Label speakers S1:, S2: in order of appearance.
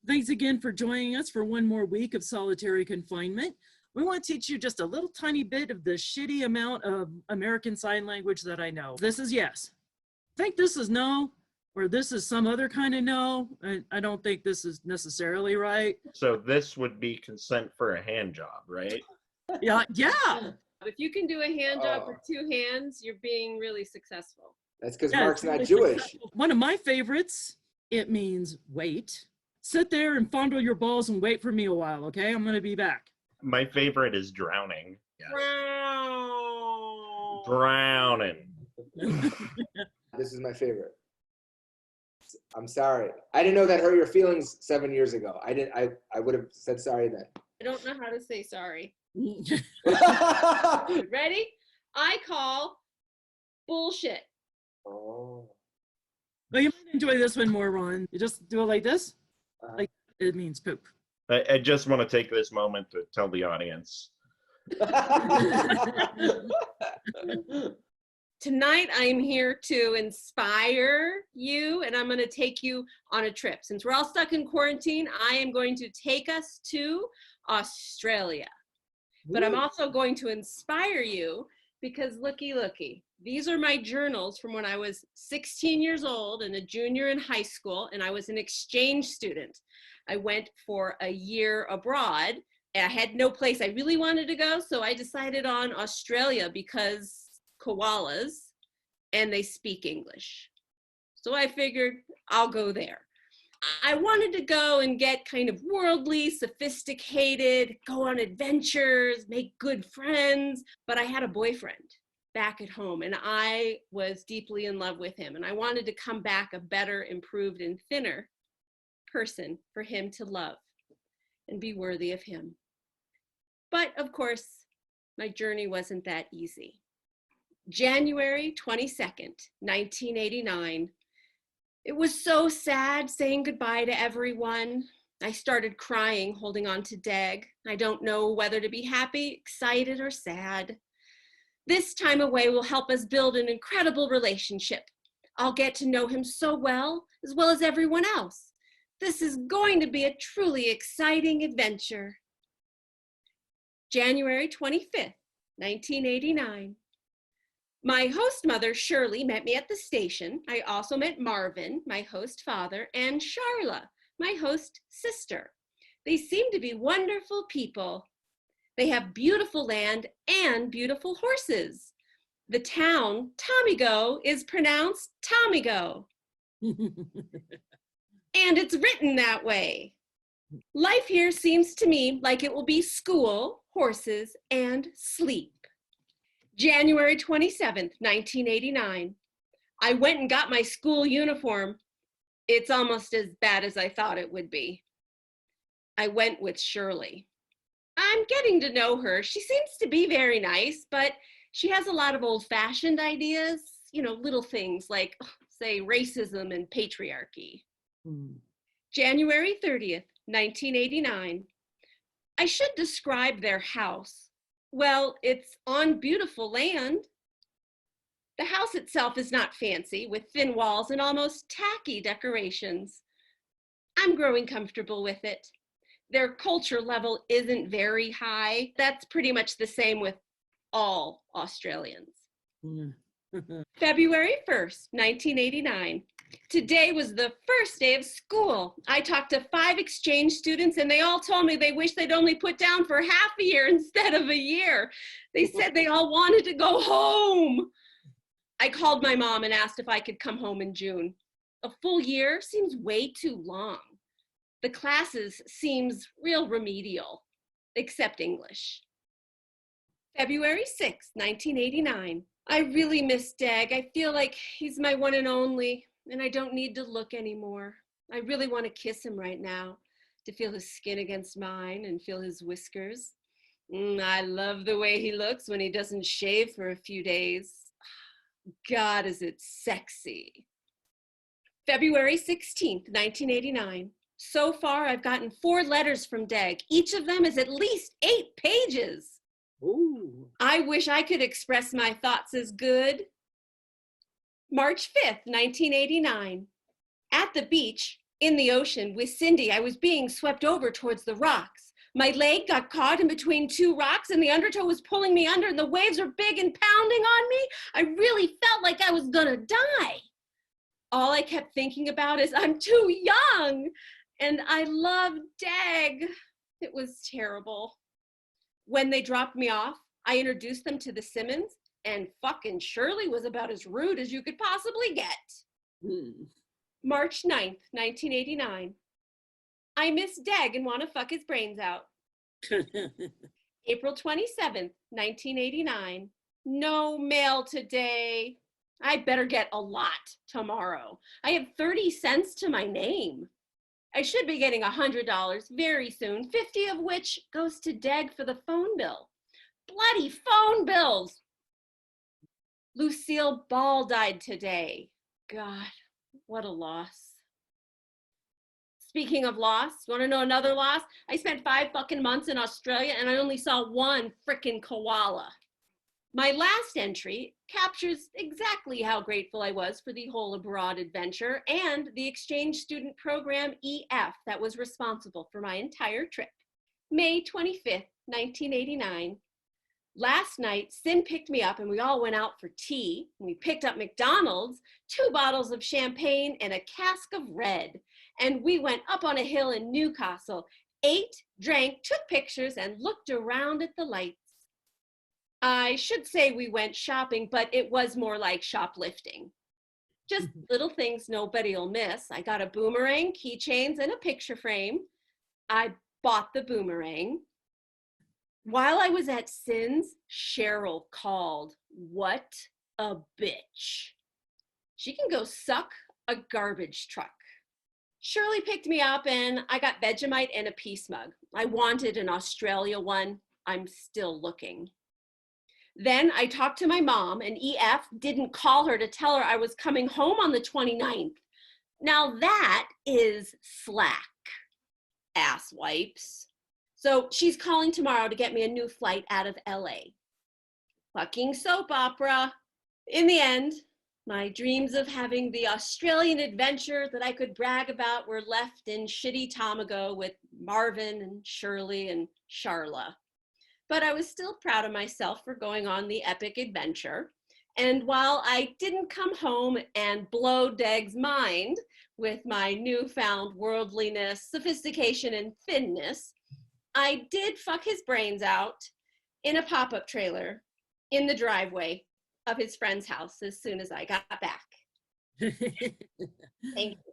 S1: Thanks again for joining us for one more week of solitary confinement. We want to teach you just a little tiny bit of the shitty amount of American Sign Language that I know. This is yes. I think this is no, or this is some other kind of no. I don't think this is necessarily right.
S2: So this would be consent for a hand job, right?
S1: Yeah.
S3: If you can do a hand job with two hands, you're being really successful.
S4: That's because
S1: Yeah,
S4: Mark's
S1: it's really
S4: not Jewish.
S1: successful. One of my favorites, it means wait. Sit there and fondle your balls and wait for me a while, okay? I'm gonna be back.
S2: My favorite is drowning. Yes.
S3: Wow.
S2: Drowning.
S4: This is my favorite. I'm sorry. I didn't know that hurt your feelings 7 years ago. I would have said sorry then.
S3: I don't know how to say sorry. Ready? I call bullshit.
S4: Oh.
S1: Well, you might enjoy this one more, Ron. You just do it like this. Like it means poop.
S2: I just want to take this moment to tell the audience.
S3: Tonight, I'm here to inspire you, and I'm going to take you on a trip. Since we're all stuck in quarantine, I am going to take us to Australia. But I'm also going to inspire you because looky, these are my journals from when I was 16 years old and a junior in high school, and I was an exchange student. I went for a year abroad. I had no place I really wanted to go, so I decided on Australia because koalas, and they speak English. So I figured I'll go there. I wanted to go and get kind of worldly, sophisticated, go on adventures, make good friends, but I had a boyfriend back at home and I was deeply in love with him and I wanted to come back a better, improved, and thinner person for him to love and be worthy of him. But of course, my journey wasn't that easy. January 22nd, 1989. It was so sad saying goodbye to everyone. I started crying, holding on to Dag. I don't know whether to be happy, excited, or sad. This time away will help us build an incredible relationship. I'll get to know him so well as everyone else. This is going to be a truly exciting adventure. January 25th, 1989. My host mother, Shirley, met me at the station. I also met Marvin, my host father, and Charla, my host sister. They seem to be wonderful people. They have beautiful land and beautiful horses. The town, Tomigo, is pronounced Tomigo. And it's written that way. Life here seems to me like it will be school, horses, and sleep. January 27th, 1989. I went and got my school uniform. It's almost as bad as I thought it would be. I went with Shirley. I'm getting to know her. She seems to be very nice, but she has a lot of old-fashioned ideas, little things like, say, racism and patriarchy. January 30th, 1989. I should describe their house. Well, it's on beautiful land. The house itself is not fancy, with thin walls and almost tacky decorations. I'm growing comfortable with it. Their culture level isn't very high. That's pretty much the same with all Australians. February 1st, 1989. Today was the first day of school. I talked to 5 exchange students and they all told me they wish they'd only put down for half a year instead of a year. They said they all wanted to go home. I called my mom and asked if I could come home in June. A full year seems way too long. The classes seems real remedial, except English. February 6th, 1989. I really miss Dag. I feel like he's my one and only. And I don't need to look anymore. I really want to kiss him right now, to feel his skin against mine and feel his whiskers. I love the way he looks when he doesn't shave for a few days. God, is it sexy. February 16th, 1989. So far, I've gotten 4 letters from Dag. Each of them is at least 8 pages.
S4: Ooh.
S3: I wish I could express my thoughts as good. March 5th, 1989. At the beach, In the ocean with Cindy, I was being swept over towards the rocks. My leg got caught in between two rocks and the undertow was pulling me under and the waves were big and pounding on me. I really felt like I was gonna die. All I kept thinking about is I'm too young and I love Dag. It was terrible. When they dropped me off, I introduced them to the Simmons and fucking Shirley was about as rude as you could possibly get. March 9th, 1989. I miss Dag and want to fuck his brains out. April 27th, 1989. No mail today. I better get a lot tomorrow. I have 30 cents to my name. I should be getting $100 very soon, 50 of which goes to Dag for the phone bill. Bloody phone bills. Lucille Ball died today. God, what a loss. Speaking of loss, want to know another loss? I spent 5 fucking months in Australia and I only saw one frickin' koala. My last entry captures exactly how grateful I was for the whole abroad adventure and the exchange student program EF that was responsible for my entire trip. May 25th, 1989. Last night, Sin picked me up and we all went out for tea. We picked up McDonald's, 2 bottles of champagne and a cask of red. And we went up on a hill in Newcastle, ate, drank, took pictures, and looked around at the lights. I should say we went shopping, but it was more like shoplifting. Just little things nobody'll miss. I got a boomerang, keychains, and a picture frame. I bought the boomerang. While I was at Sin's, Cheryl called. What a bitch. She can go suck a garbage truck. Shirley picked me up and I got Vegemite and a peace mug. I wanted an Australia one. I'm still looking. Then I talked to my mom and EF didn't call her to tell her I was coming home on the 29th. Now that is slack, ass wipes. So she's calling tomorrow to get me a new flight out of LA. Fucking soap opera. In the end, my dreams of having the Australian adventure that I could brag about were left in shitty Tomago with Marvin and Shirley and Charla. But I was still proud of myself for going on the epic adventure. And while I didn't come home and blow Dag's mind with my newfound worldliness, sophistication, and thinness, I did fuck his brains out in a pop-up trailer in the driveway of his friend's house as soon as I got back. Thank you.